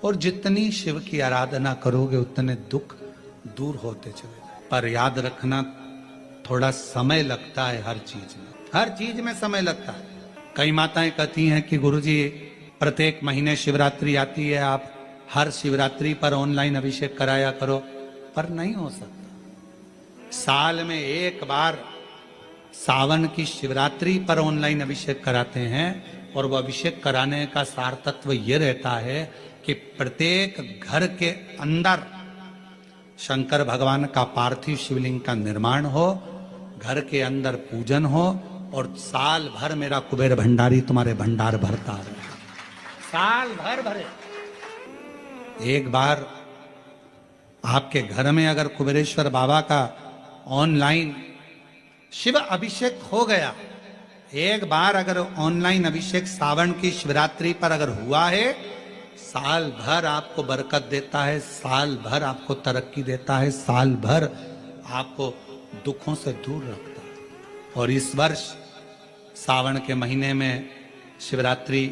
और जितनी शिव की आराधना करोगे उतने दुख दूर होते चले जाए। पर याद रखना, थोड़ा समय लगता है हर चीज में समय लगता है। कई माताएं कहती हैं कि गुरुजी प्रत्येक महीने शिवरात्रि आती है, आप हर शिवरात्रि पर ऑनलाइन अभिषेक कराया करो, पर नहीं हो सकता। साल में एक बार सावन की शिवरात्रि पर ऑनलाइन अभिषेक कराते हैं, और वह अभिषेक कराने का सार तत्व यह रहता है कि प्रत्येक घर के अंदर शंकर भगवान का पार्थिव शिवलिंग का निर्माण हो, घर के अंदर पूजन हो, और साल भर मेरा कुबेर भंडारी तुम्हारे भंडार भरता रहे, साल भर भरे। एक बार आपके घर में अगर कुबेरेश्वर बाबा का ऑनलाइन शिव अभिषेक हो गया, एक बार अगर ऑनलाइन अभिषेक सावन की शिवरात्रि पर अगर हुआ है, साल भर आपको बरकत देता है, साल भर आपको तरक्की देता है, साल भर आपको दुखों से दूर रखता है। और इस वर्ष सावन के महीने में शिवरात्रि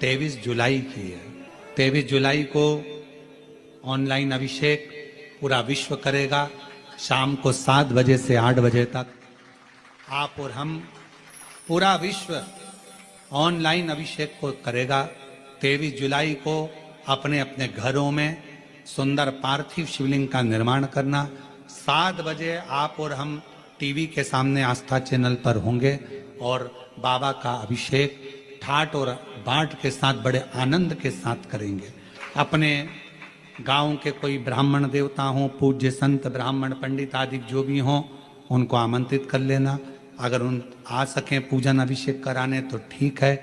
23 जुलाई की है। 23 जुलाई को ऑनलाइन अभिषेक पूरा विश्व करेगा। शाम को 7 बजे से 8 बजे तक आप और हम, पूरा विश्व ऑनलाइन अभिषेक को करेगा। 23 जुलाई को अपने अपने घरों में सुंदर पार्थिव शिवलिंग का निर्माण करना। 7 बजे आप और हम टीवी के सामने आस्था चैनल पर होंगे और बाबा का अभिषेक ठाट और बाट के साथ बड़े आनंद के साथ करेंगे। अपने गांव के कोई ब्राह्मण देवता हों, पूज्य संत ब्राह्मण पंडित आदि जो भी हों, उनको आमंत्रित कर लेना। अगर उन आ सकें पूजन अभिषेक कराने तो ठीक है,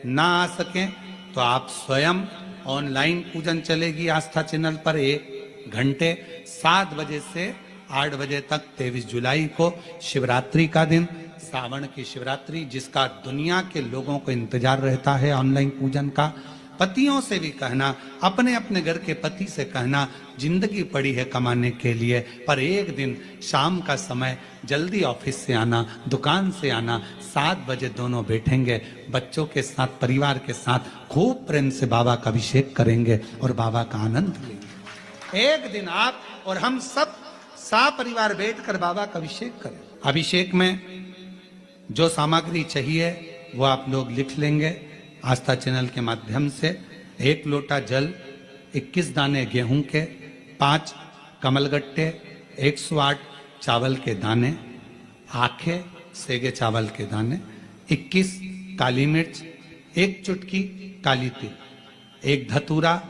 ना आ सकें तो आप स्वयं ऑनलाइन पूजन चलेगी आस्था चैनल पर 1 घंटे 7 बजे से 8 बजे तक। 23 जुलाई को शिवरात्रि का दिन, सावन की शिवरात्रि, जिसका दुनिया के लोगों को इंतजार रहता है ऑनलाइन पूजन का। पतियों से भी कहना, अपने अपने घर के पति से कहना, जिंदगी पड़ी है कमाने के लिए, पर एक दिन शाम का समय जल्दी ऑफिस से आना, दुकान से आना, 7 बजे दोनों बैठेंगे, बच्चों के साथ, परिवार के साथ खूब प्रेम से बाबा का अभिषेक करेंगे और बाबा का आनंद लेंगे। एक दिन आप और हम सब परिवार बैठकर बाबा का अभिषेक करें। अभिषेक में जो सामग्री चाहिए वो आप लोग लिख लेंगे आस्था चैनल के माध्यम से। 1 लोटा जल, 21 दाने गेहूं के, 5 कमलगट्टे, 108 चावल के दाने, आखे सेगे चावल के दाने, 21 काली मिर्च, 1 चुटकी काली तिल, 1 धतूरा,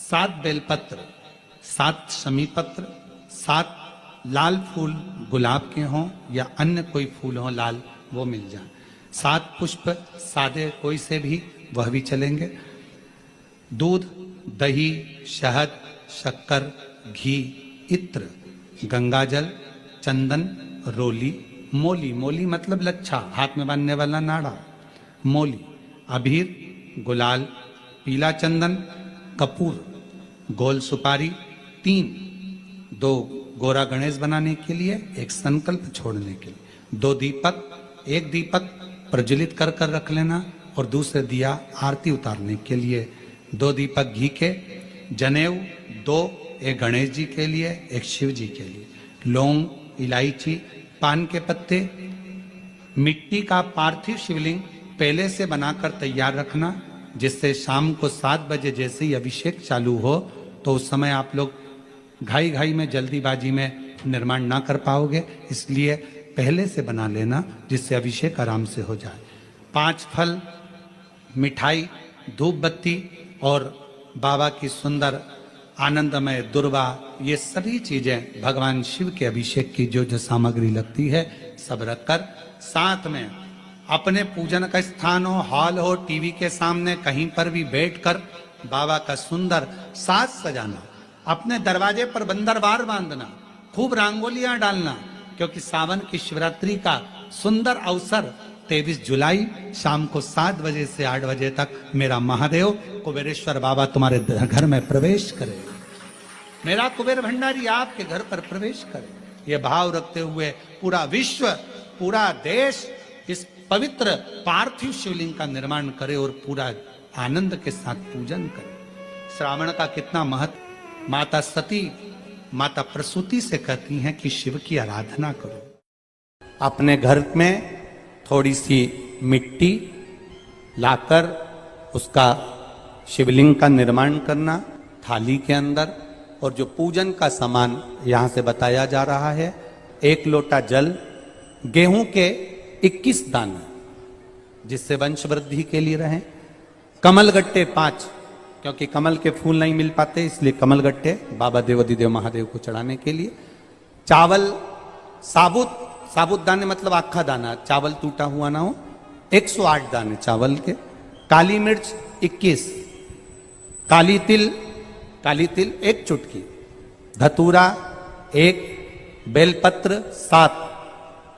7 बेलपत्र, 7 शमी पत्र, 7 लाल फूल गुलाब के हों या अन्य कोई फूल हो लाल, वो मिल जाए, 7 पुष्प सादे कोई से भी, वह भी चलेंगे। दूध, दही, शहद, शक्कर, घी, इत्र, गंगाजल, चंदन, रोली, मोली, मोली मतलब लच्छा, हाथ में बांधने वाला नाड़ा, मोली, अबीर, गुलाल, पीला चंदन, कपूर, गोल सुपारी, 2 गोरा गणेश बनाने के लिए, 1 संकल्प छोड़ने के लिए, 2 दीपक, 1 दीपक प्रज्वलित कर कर रख लेना और दूसरे दिया आरती उतारने के लिए, 2 दीपक घी के, जनेऊ 2, 1 गणेश जी के लिए, 1 शिव जी के लिए, लौंग, इलायची, पान के पत्ते, मिट्टी का पार्थिव शिवलिंग पहले से बनाकर तैयार रखना, जिससे शाम को 7 बजे जैसे ही अभिषेक चालू हो तो उस समय आप लोग घाई घाई में, जल्दीबाजी में निर्माण ना कर पाओगे, इसलिए पहले से बना लेना जिससे अभिषेक आराम से हो जाए। 5 फल, मिठाई, धूप बत्ती और बाबा की सुंदर आनंदमय दुर्वा, ये सभी चीजें भगवान शिव के अभिषेक की जो जो सामग्री लगती है सब रखकर, साथ में अपने पूजन का स्थान हो, हॉल हो, टीवी के सामने कहीं पर भी बैठकर बाबा का सुंदर साज सजाना, अपने दरवाजे पर बंदरवार बांधना, खूब रंगोलियां डालना, क्योंकि सावन की शिवरात्रि का सुंदर अवसर 23 जुलाई शाम को 7 बजे से 8 बजे तक मेरा महादेव कुबेरेश्वर बाबा तुम्हारे घर में प्रवेश करे, मेरा कुबेर भंडारी आपके घर पर प्रवेश करे। ये भाव रखते हुए पूरा विश्व, पूरा देश इस पवित्र पार्थिव शिवलिंग का निर्माण करे और पूरा आनंद के साथ पूजन करे। श्रावण का कितना महत्व। माता सती माता प्रसूति से कहती हैं कि शिव की आराधना करो। अपने घर में थोड़ी सी मिट्टी लाकर उसका शिवलिंग का निर्माण करना थाली के अंदर, और जो पूजन का सामान यहां से बताया जा रहा है, 1 लोटा जल, गेहूं के 21 दाने जिससे वंश वृद्धि के लिए रहें, कमलगट्टे 5, क्योंकि कमल के फूल नहीं मिल पाते इसलिए कमलगट्टे बाबा देवाधिदेव महादेव को चढ़ाने के लिए, चावल साबुत दाने मतलब आखा दाना, चावल टूटा हुआ ना हो, 108 दाने चावल के, काली मिर्च 21, काली तिल 1 चुटकी, धतूरा 1, बेलपत्र 7,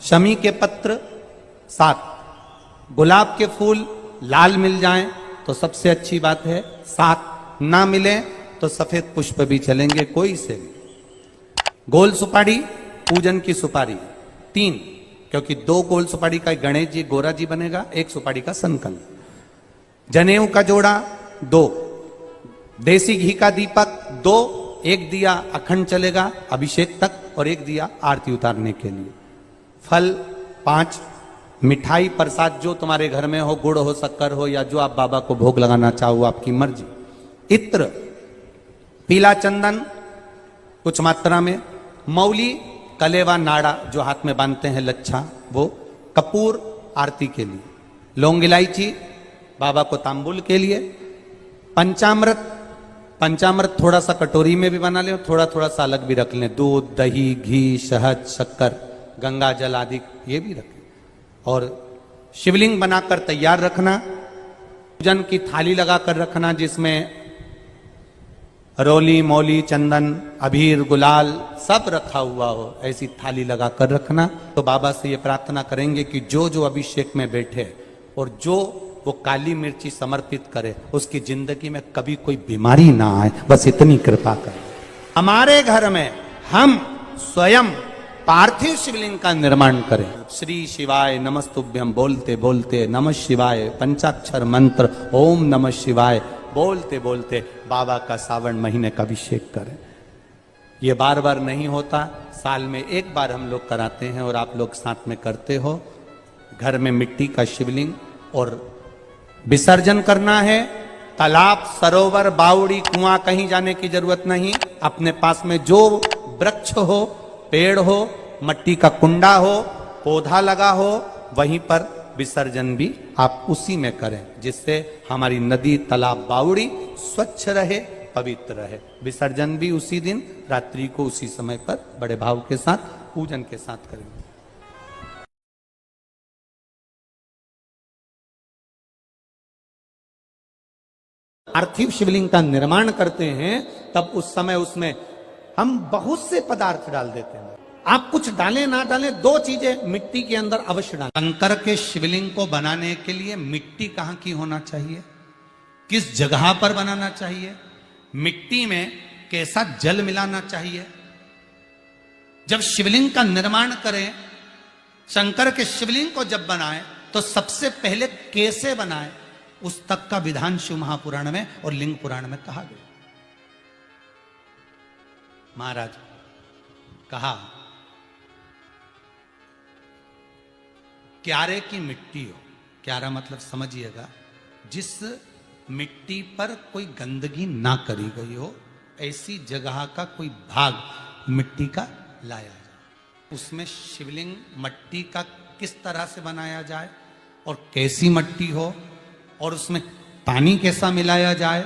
शमी के पत्र 7, गुलाब के फूल लाल मिल जाएं तो सबसे अच्छी बात है 7, ना मिले तो सफेद पुष्प भी चलेंगे कोई से भी। गोल सुपारी पूजन की सुपारी 3, क्योंकि 2 गोल सुपारी का गणेश जी गोरा जी बनेगा, 1 सुपारी का संकल्प। जनेऊ का जोड़ा 2, देसी घी का दीपक 2, 1 दिया अखंड चलेगा अभिषेक तक और 1 दिया आरती उतारने के लिए। फल 5, मिठाई प्रसाद जो तुम्हारे घर में हो, गुड़ हो, शक्कर हो, या जो आप बाबा को भोग लगाना चाहो आपकी मर्जी। इत्र, पीला चंदन कुछ मात्रा में, मौली कलेवा नाड़ा जो हाथ में बांधते हैं लच्छा वो, कपूर आरती के लिए, लौंग इलायची बाबा को तांबुल के लिए, पंचामृत थोड़ा सा कटोरी में भी बना लें, थोड़ा थोड़ा सा अलग भी रख लें, दूध, दही, घी, शहद, शक्कर, गंगा जल आदि ये भी रखें, और शिवलिंग बनाकर तैयार रखना, पूजन की थाली लगाकर रखना जिसमें रोली, मौली, चंदन, अबीर, गुलाल सब रखा हुआ हो, ऐसी थाली लगाकर रखना। तो बाबा से ये प्रार्थना करेंगे कि जो जो अभिषेक में बैठे और जो वो काली मिर्ची समर्पित करे उसकी जिंदगी में कभी कोई बीमारी ना आए, बस इतनी कृपा करें। हमारे घर में हम स्वयं पार्थिव शिवलिंग का निर्माण करें। श्री शिवाय नमस्तुभ्यम बोलते बोलते नमः शिवाय पंचाक्षर मंत्र ओम नमः शिवाय बोलते बोलते बाबा का सावन महीने का अभिषेक करें। ये बार बार नहीं होता, साल में 1 बार हम लोग कराते हैं और आप लोग साथ में करते हो। घर में मिट्टी का शिवलिंग और विसर्जन करना है। तालाब, सरोवर, बावड़ी, कुआं कहीं जाने की जरूरत नहीं। अपने पास में जो वृक्ष हो, पेड़ हो, मट्टी का कुंडा हो, पौधा लगा हो, वहीं पर विसर्जन भी आप उसी में करें, जिससे हमारी नदी, तालाब, बावड़ी स्वच्छ रहे, पवित्र रहे। विसर्जन भी उसी दिन रात्रि को उसी समय पर बड़े भाव के साथ पूजन के साथ करेंगे। पार्थिव शिवलिंग का निर्माण करते हैं तब उस समय उसमें हम बहुत से पदार्थ डाल देते हैं। आप कुछ डालें ना डालें, 2 चीजें मिट्टी के अंदर अवश्य डालें। शंकर के शिवलिंग को बनाने के लिए मिट्टी कहां की होना चाहिए, किस जगह पर बनाना चाहिए, मिट्टी में कैसा जल मिलाना चाहिए। जब शिवलिंग का निर्माण करें, शंकर के शिवलिंग को जब बनाएं तो सबसे पहले कैसे बनाएं, उस तक का विधान शिव महापुराण में और लिंग पुराण में कहा गया। महाराज कहा, क्यारे की मिट्टी हो, क्यारा मतलब समझिएगा जिस मिट्टी पर कोई गंदगी ना करी गई हो, ऐसी जगह का कोई भाग मिट्टी का लाया जाए। उसमें शिवलिंग मट्टी का किस तरह से बनाया जाए और कैसी मट्टी हो, और उसमें पानी कैसा मिलाया जाए,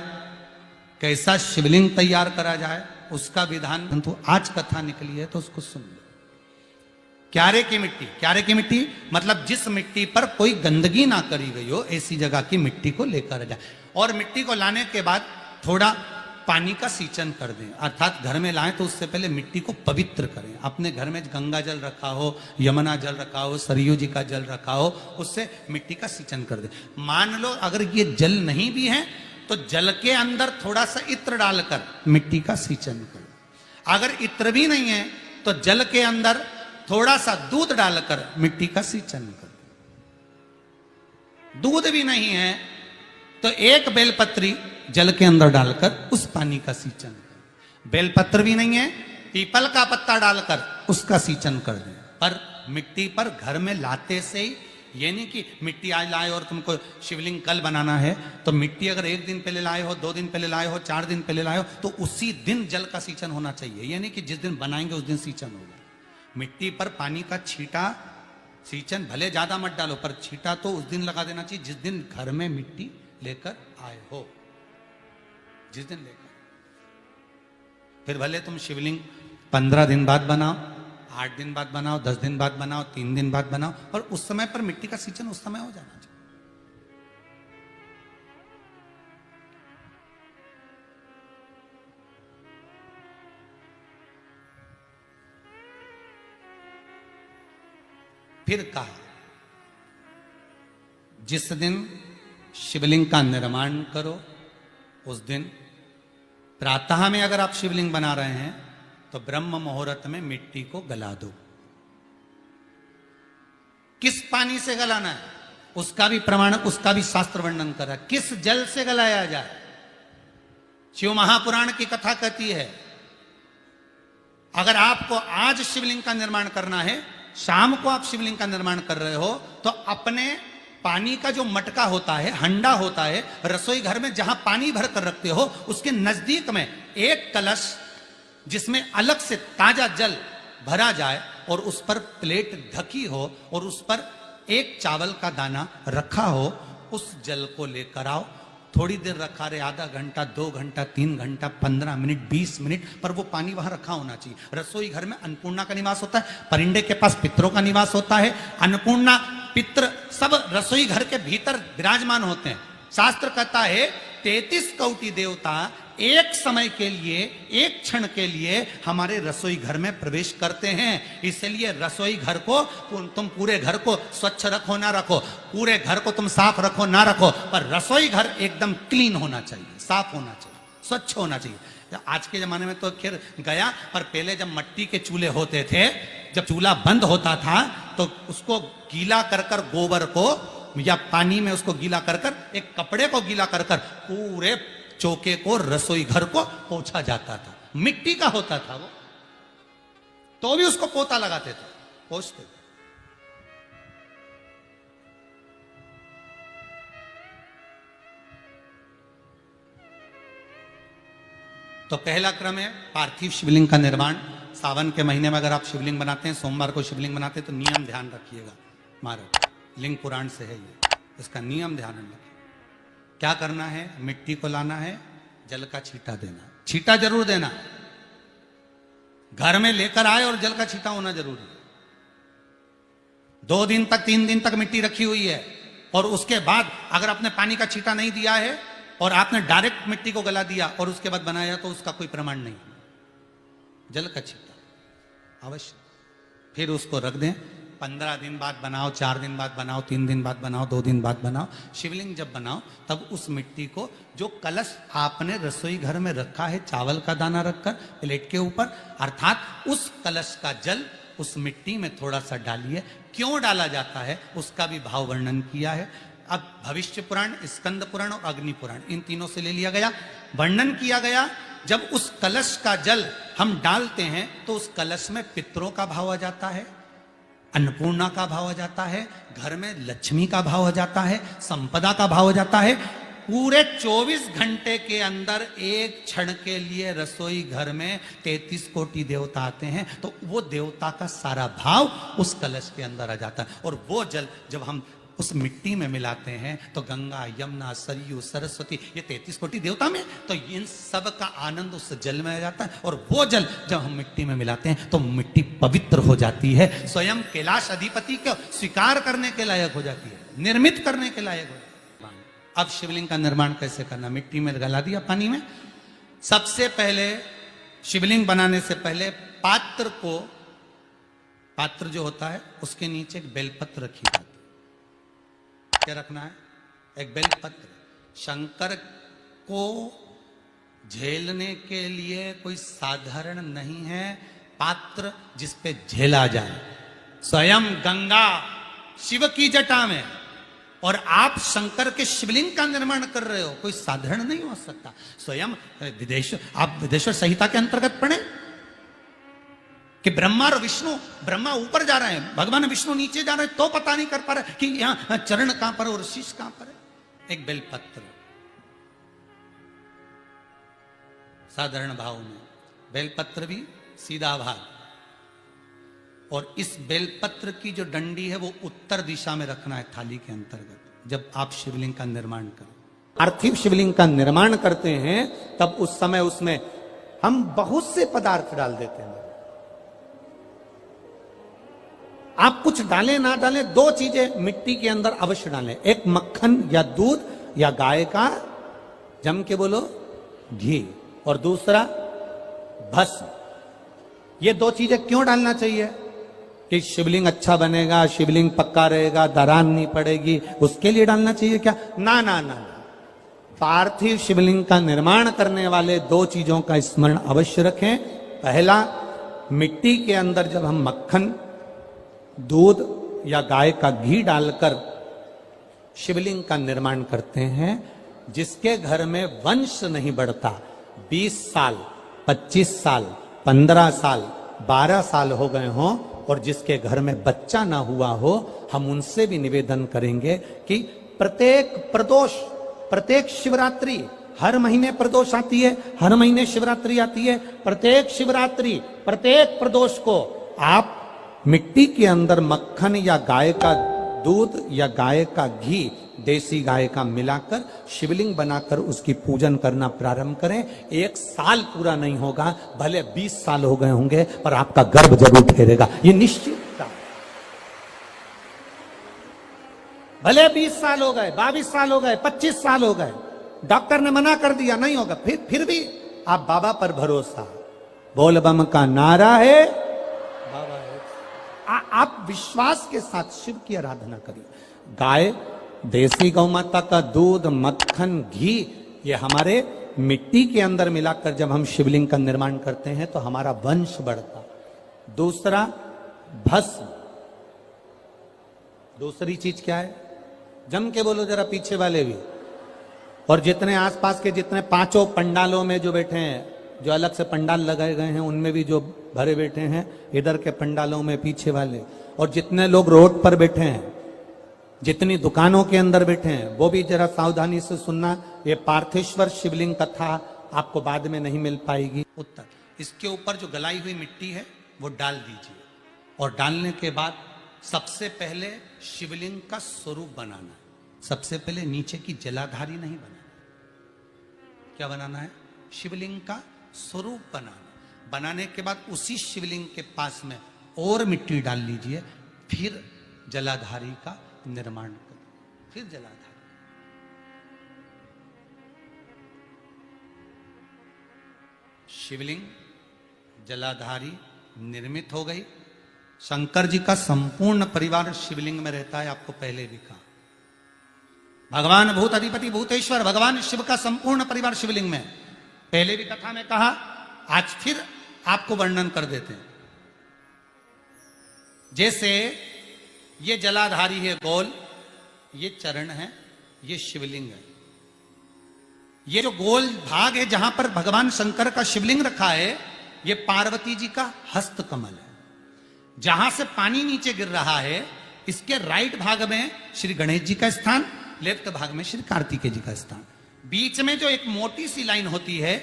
कैसा शिवलिंग तैयार करा जाए, उसका विधान तो आज कथा निकली है तो उसको सुन लो। क्यारे की मिट्टी, क्यारे की मिट्टी मतलब जिस मिट्टी पर कोई गंदगी ना करी गई हो, ऐसी जगह की मिट्टी को लेकर जाए। और मिट्टी को लाने के बाद थोड़ा पानी का सींचन कर दें, अर्थात घर में लाएं तो उससे पहले मिट्टी को पवित्र करें। अपने घर में गंगा जल रखा हो, यमुना जल रखा हो, सरयू जी का जल रखा हो, उससे मिट्टी का सींचन कर दें। मान लो अगर ये जल नहीं भी है तो जल के अंदर थोड़ा सा इत्र डालकर मिट्टी का सींचन करें। अगर इत्र भी नहीं है तो जल के अंदर थोड़ा सा दूध डालकर मिट्टी का सींचन करें। दूध भी नहीं है तो 1 बेलपत्री जल के अंदर डालकर उस पानी का सींचन करें। बेलपत्र भी नहीं है, पीपल का पत्ता डालकर उसका सींचन कर दें। पर मिट्टी पर घर में लाते से ही, ये नहीं कि मिट्टी आज लाए और तुमको शिवलिंग कल बनाना है, तो मिट्टी अगर 1 दिन पहले लाए हो, 2 दिन पहले लाए हो, 4 दिन पहले लाए हो, तो उसी दिन जल का सींचन होना चाहिए। ये नहीं कि जिस दिन बनाएंगे उस दिन सींचन होगा। मिट्टी पर पानी का छींटा, सींचन भले ज्यादा मत डालो, पर छींटा तो उस दिन लगा देना चाहिए जिस दिन घर में मिट्टी लेकर आए हो, जिस दिन लेकर। फिर भले तुम शिवलिंग 15 दिन बाद बनाओ, 8 दिन बाद बनाओ, 10 दिन बाद बनाओ, 3 दिन बाद बनाओ, और उस समय पर मिट्टी का सींचन उस समय हो जाना चाहिए। फिर कहा, जिस दिन शिवलिंग का निर्माण करो उस दिन प्रातः में अगर आप शिवलिंग बना रहे हैं तो ब्रह्म मुहूर्त में मिट्टी को गला दो। किस पानी से गलाना है उसका भी प्रमाण, उसका भी शास्त्र वर्णन करा। किस जल से गलाया जाए, शिव महापुराण की कथा कहती है, अगर आपको आज शिवलिंग का निर्माण करना है, शाम को आप शिवलिंग का निर्माण कर रहे हो, तो अपने पानी का जो मटका होता है, हंडा होता है, रसोई घर में जहां पानी भर कर रखते हो, उसके नजदीक में एक कलश जिसमें अलग से ताजा जल भरा जाए और उस पर प्लेट ढकी हो और उस पर एक चावल का दाना रखा हो, उस जल को लेकर आओ। थोड़ी देर रखा रहे, आधा घंटा, 2 घंटा, 3 घंटा, 15 मिनट, 20 मिनट, पर वो पानी वहां रखा होना चाहिए। रसोई घर में अन्नपूर्णा का निवास होता है, परिंदे के पास पितरों का निवास होता है। अन्नपूर्णा, पित्र सब रसोई घर के भीतर विराजमान होते हैं। शास्त्र कहता है 33 कोटि देवता एक समय के लिए, एक क्षण के लिए हमारे रसोई घर में प्रवेश करते हैं। इसलिए रसोई घर को तुम पूरे घर को स्वच्छ रखो ना रखो, पूरे घर को तुम साफ रखो ना रखो, पर रसोई घर एकदम क्लीन होना चाहिए, साफ होना चाहिए, स्वच्छ होना चाहिए। आज के जमाने में तो खैर गया, पर पहले जब मट्टी के चूल्हे होते थे, जब चूल्हा बंद होता था तो उसको गीला कर कर, गोबर को या पानी में उसको गीला कर कर, एक कपड़े को गीला कर कर पूरे चौके को, रसोई घर को पोंछा जाता था। मिट्टी का होता था वो, तो भी उसको पोता लगाते थे, पोंछते थे। तो पहला क्रम है पार्थिव शिवलिंग का निर्माण। सावन के महीने में अगर आप शिवलिंग बनाते हैं, सोमवार को शिवलिंग बनाते हैं, तो नियम ध्यान रखिएगा। महाराज लिंग पुराण से है ये, इसका नियम ध्यान रखिए। क्या करना है, मिट्टी को लाना है, जल का छींटा देना, छींटा जरूर देना। घर में लेकर आए और जल का छींटा होना जरूरी है। 2 दिन तक, 3 दिन तक मिट्टी रखी हुई है और उसके बाद अगर आपने पानी का छींटा नहीं दिया है और आपने डायरेक्ट मिट्टी को गला दिया और उसके बाद बनाया, तो उसका कोई प्रमाण नहीं। जल का छींटा अवश्य। फिर उसको रख दें। 15 दिन बाद बनाओ, 4 दिन बाद बनाओ, 3 दिन बाद बनाओ, 2 दिन बाद बनाओ। शिवलिंग जब बनाओ तब उस मिट्टी को, जो कलश आपने रसोई घर में रखा है चावल का दाना रखकर प्लेट के ऊपर, अर्थात उस कलश का जल उस मिट्टी में थोड़ा सा डालिए। क्यों डाला जाता है उसका भी भाव वर्णन किया है। अब भविष्य पुराण, स्कंद पुराण और अग्नि पुराण, इन तीनों से ले लिया गया, वर्णन किया गया। जब उस कलश का जल हम डालते हैं तो उस कलश में पितरों का भाव आ जाता है, अन्नपूर्णा का भाव आ जाता है, घर में लक्ष्मी का भाव आ जाता है, संपदा का भाव आ जाता है। पूरे 24 घंटे के अंदर एक क्षण के लिए रसोई घर में 33 कोटि देवता आते हैं, तो वो देवता का सारा भाव उस कलश के अंदर आ जाता है। और वो जल जब हम उस मिट्टी में मिलाते हैं तो गंगा, यमुना, सरयू, सरस्वती, ये 33 कोटि देवता में, तो इन सब का आनंद उस जल में आ जाता है। और वो जल जब हम मिट्टी में मिलाते हैं तो मिट्टी पवित्र हो जाती है, स्वयं कैलाश अधिपति को स्वीकार करने के लायक हो जाती है, निर्मित करने के लायक हो जाती है। अब शिवलिंग का निर्माण कैसे करना, मिट्टी में गला दिया पानी में। सबसे पहले शिवलिंग बनाने से पहले पात्र को, पात्र जो होता है उसके नीचे एक बेलपत्र रखी जाती है। क्या रखना है, एक बेलपत्र। शंकर को झेलने के लिए कोई साधारण नहीं है पात्र जिसपे झेला जाए। स्वयं गंगा शिव की जटा में और आप शंकर के शिवलिंग का निर्माण कर रहे हो, कोई साधारण नहीं हो सकता। स्वयं आप विदेश्वर संहिता के अंतर्गत पढ़े कि ब्रह्मा और विष्णु, ब्रह्मा ऊपर जा रहे हैं, भगवान विष्णु नीचे जा रहे हैं, तो पता नहीं कर पा रहे कि यहां चरण कहां पर और शीश कहां पर है। एक बेलपत्र, साधारण भाव में बेलपत्र भी सीधा भाग, और इस बेलपत्र की जो डंडी है वो उत्तर दिशा में रखना है थाली के अंतर्गत, जब आप शिवलिंग का निर्माण करें। पार्थिव शिवलिंग का निर्माण करते हैं तब उस समय उसमें हम बहुत से पदार्थ डाल देते हैं। आप कुछ डालें ना डालें, दो चीजें मिट्टी के अंदर अवश्य डालें, एक मक्खन या दूध या गाय का, जम के बोलो, घी, और दूसरा भस्म। ये दो चीजें क्यों डालना चाहिए? कि शिवलिंग अच्छा बनेगा, शिवलिंग पक्का रहेगा, दरार नहीं पड़ेगी, उसके लिए डालना चाहिए क्या? ना ना ना, पार्थिव शिवलिंग का निर्माण करने वाले दो चीजों का स्मरण अवश्य रखें। पहला, मिट्टी के अंदर जब हम मक्खन, दूध या गाय का घी डालकर शिवलिंग का निर्माण करते हैं, जिसके घर में वंश नहीं बढ़ता, 20 साल 25 साल 15 साल 12 साल हो गए हों, और जिसके घर में बच्चा ना हुआ हो, हम उनसे भी निवेदन करेंगे कि प्रत्येक प्रदोष, प्रत्येक शिवरात्रि, हर महीने प्रदोष आती है, हर महीने शिवरात्रि आती है, प्रत्येक शिवरात्रि, प्रत्येक प्रदोष को आप मिट्टी के अंदर मक्खन या गाय का दूध या गाय का घी, देसी गाय का मिलाकर शिवलिंग बनाकर उसकी पूजन करना प्रारंभ करें। 1 साल पूरा नहीं होगा, भले 20 साल हो गए होंगे, पर आपका गर्भ जरूर ठहरेगा, ये निश्चित। भले 20 साल हो गए, 22 साल हो गए, 25 साल हो गए, डॉक्टर ने मना कर दिया नहीं होगा, फिर भी आप बाबा पर भरोसा, बोल बम का नारा है, बाबा है। आप विश्वास के साथ शिव की आराधना करिए। गाय, देसी गौ माता का दूध, मक्खन, घी, ये हमारे मिट्टी के अंदर मिलाकर जब हम शिवलिंग का निर्माण करते हैं तो हमारा वंश बढ़ता। दूसरा, भस्म। दूसरी चीज क्या है? जम के बोलो जरा पीछे वाले भी, और जितने आसपास के जितने 5 पंडालों में जो बैठे हैं, जो अलग से पंडाल लगाए गए हैं उनमें भी जो भरे बैठे हैं, इधर के पंडालों में पीछे वाले, और जितने लोग रोड पर बैठे हैं, जितनी दुकानों के अंदर बैठे हैं, वो भी जरा सावधानी से सुनना। ये पार्थेश्वर शिवलिंग कथा आपको बाद में नहीं मिल पाएगी। उत्तर, इसके ऊपर जो गलाई हुई मिट्टी है वो डाल दीजिए, और डालने के बाद सबसे पहले शिवलिंग का स्वरूप बनाना है। सबसे पहले नीचे की जलाधारी नहीं बनाना, क्या बनाना है? शिवलिंग का स्वरूप बनाना। बनाने के बाद उसी शिवलिंग के पास में और मिट्टी डाल लीजिए, फिर जलाधारी का निर्माण करें, फिर जलाधारी। शिवलिंग, जलाधारी निर्मित हो गई। शंकर जी का संपूर्ण परिवार शिवलिंग में रहता है, आपको पहले भी कहा। भगवान भूत अधिपति भूतेश्वर, भगवान शिव का संपूर्ण परिवार शिवलिंग में, पहले भी कथा में कहा, आज फिर आपको वर्णन कर देते हैं। जैसे ये जलाधारी है गोल, ये चरण है, ये शिवलिंग है। ये जो गोल भाग है जहां पर भगवान शंकर का शिवलिंग रखा है, ये पार्वती जी का हस्त कमल है। जहां से पानी नीचे गिर रहा है, इसके राइट भाग में श्री गणेश जी का स्थान, लेफ्ट भाग में श्री कार्तिकेय जी का स्थान। बीच में जो एक मोटी सी लाइन होती है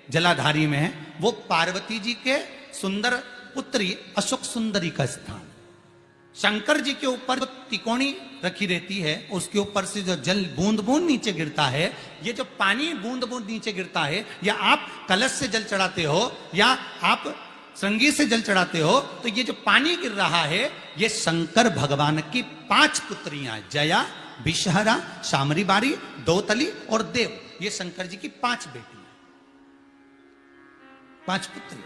जलाधारी में, वो पार्वती जी के सुंदर पुत्री अशोक सुंदरी का स्थान। शंकर जी के ऊपर जो तिकोनी रखी रहती है, उसके ऊपर से जो जल बूंद बूंद नीचे गिरता है, ये जो पानी बूंद बूंद नीचे गिरता है, या आप कलश से जल चढ़ाते हो या आप श्रृंगी से जल चढ़ाते हो, तो ये जो पानी गिर रहा है, ये शंकर भगवान की 5 पुत्रियां, जया, विषहरा, शामरी बारी, दौतली और देव, ये शंकर जी की 5 बेटियां, 5 पुत्री।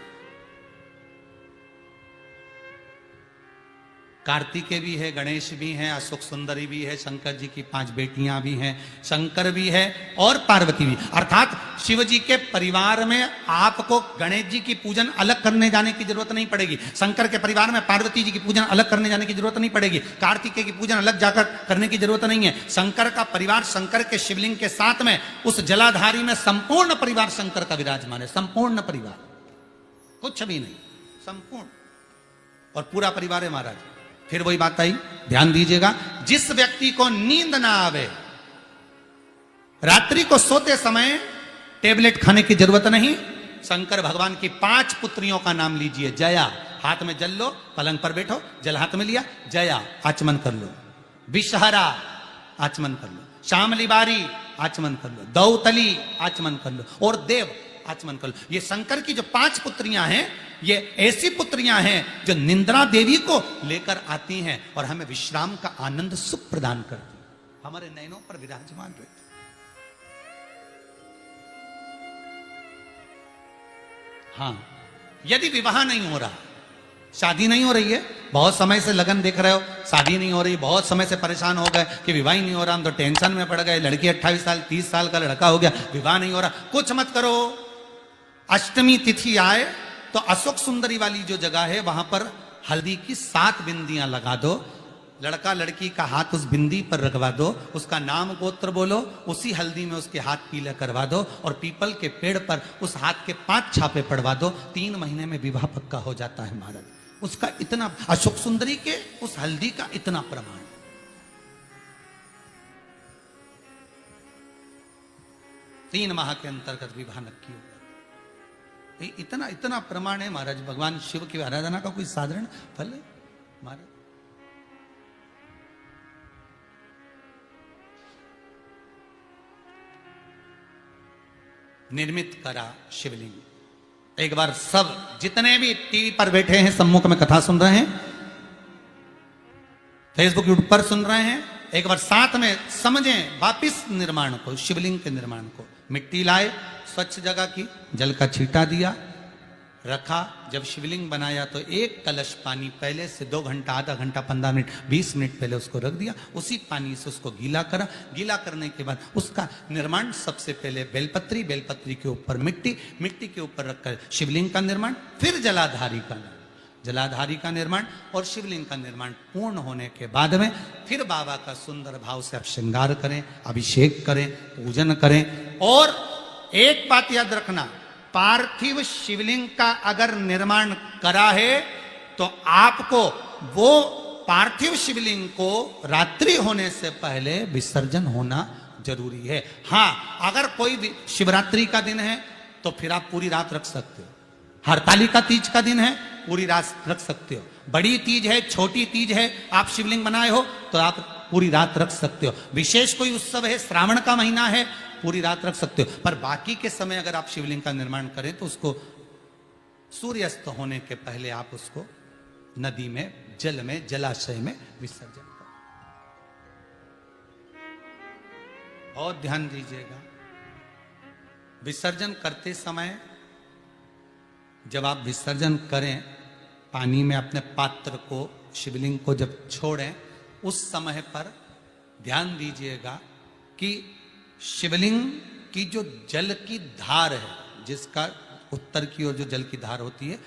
कार्तिकेय भी है, गणेश भी हैं, अशोक सुंदरी भी है, शंकर जी की 5 बेटियां भी हैं, शंकर भी है और पार्वती भी। अर्थात शिव जी के परिवार में आपको गणेश जी की पूजन अलग करने जाने की जरूरत नहीं पड़ेगी, शंकर के परिवार में पार्वती जी की पूजन अलग करने जाने की जरूरत नहीं पड़ेगी, कार्तिकेय की पूजन अलग जाकर करने की जरूरत नहीं है। शंकर का परिवार शंकर के शिवलिंग के साथ में उस जलाधारी में संपूर्ण परिवार शंकर का विराजमान है, संपूर्ण परिवार, कुछ भी नहीं, संपूर्ण और पूरा परिवार है महाराज। फिर वही बात आई, ध्यान दीजिएगा, जिस व्यक्ति को नींद ना आवे, रात्रि को सोते समय टेबलेट खाने की जरूरत नहीं, शंकर भगवान की 5 पुत्रियों का नाम लीजिए। जया, हाथ में जल लो, पलंग पर बैठो, जल हाथ में लिया, जया आचमन कर लो, विषहरा आचमन कर लो, श्यामली बारी आचमन कर लो, दौतली आचमन कर लो और देव आचमन कर लो। ये शंकर की जो 5 पुत्रियां हैं, ये ऐसी पुत्रियां हैं जो निंद्रा देवी को लेकर आती हैं और हमें विश्राम का आनंद सुख प्रदान करती हैं, हमारे नयनों पर विराजमान रहती। हाँ, यदि विवाह नहीं हो रहा, शादी नहीं हो रही है, बहुत समय से लगन देख रहे हो, शादी नहीं हो रही, बहुत समय से परेशान हो गए कि विवाह ही नहीं हो रहा, हम तो टेंशन में पड़ गए, लड़की 28 साल 30 साल का लड़का हो गया, विवाह नहीं हो रहा, कुछ मत करो। अष्टमी तिथि आए तो अशोक सुंदरी वाली जो जगह है वहां पर हल्दी की 7 बिंदियां लगा दो, लड़का लड़की का हाथ उस बिंदी पर रखवा दो, उसका नाम गोत्र बोलो, उसी हल्दी में उसके हाथ पीले करवा दो और पीपल के पेड़ पर उस हाथ के 5 छापे पड़वा दो, 3 महीने में विवाह पक्का हो जाता है महाराज। उसका इतना, अशोक सुंदरी के उस हल्दी का इतना प्रमाण, 3 माह के अंतर्गत विवाह नक्की होगा। इतना इतना प्रमाण है महाराज, भगवान शिव की आराधना का कोई साधारण फल है महाराज। निर्मित करा शिवलिंग। एक बार सब जितने भी टीवी पर बैठे हैं, सम्मुख में कथा सुन रहे हैं, फेसबुक यूट्यूब पर सुन रहे हैं, एक बार साथ में समझें वापिस निर्माण को, शिवलिंग के निर्माण को। मिट्टी लाए, स्वच्छ जगह की, जल का छींटा दिया, रखा। जब शिवलिंग बनाया तो 1 कलश पानी पहले से 2 घंटा, आधा घंटा, 15 मिनट, 20 मिनट पहले उसको रख दिया, उसी पानी से उसको गीला करा। गीला करने के बाद उसका निर्माण, सबसे पहले बेलपत्री, बेलपत्री के ऊपर मिट्टी, मिट्टी के ऊपर रखकर शिवलिंग का निर्माण, फिर जलाधारी का निर्माण, जलाधारी का निर्माण और शिवलिंग का निर्माण पूर्ण होने के बाद में फिर बाबा का सुंदर भाव से आप श्रृंगार करें, अभिषेक करें, पूजन करें। और एक बात याद रखना, पार्थिव शिवलिंग का अगर निर्माण करा है तो आपको वो पार्थिव शिवलिंग को रात्रि होने से पहले विसर्जन होना जरूरी है। हाँ, अगर कोई शिवरात्रि का दिन है तो फिर आप पूरी रात रख सकते हो, हरतालिका तीज का दिन है पूरी रात रख सकते हो, बड़ी तीज है, छोटी तीज है, आप शिवलिंग बनाए हो तो आप पूरी रात रख सकते हो, विशेष कोई उत्सव है, श्रावण का महीना है, पूरी रात रख सकते हो। पर बाकी के समय अगर आप शिवलिंग का निर्माण करें तो उसको सूर्यास्त होने के पहले आप उसको नदी में, जल में, जलाशय में विसर्जन करें। बहुत ध्यान दीजिएगा, विसर्जन करते समय जब आप विसर्जन करें, पानी में अपने पात्र को, शिवलिंग को जब छोड़ें, उस समय पर ध्यान दीजिएगा कि शिवलिंग की जो जल की धार है, जिसका उत्तर की ओर जो जल की धार होती है,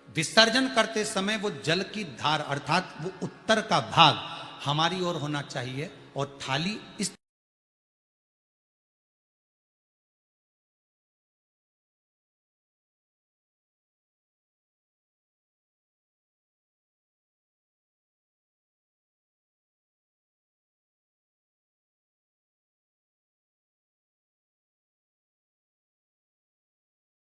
विसर्जन करते समय वो जल की धार अर्थात वो उत्तर का भाग हमारी ओर होना चाहिए और थाली इस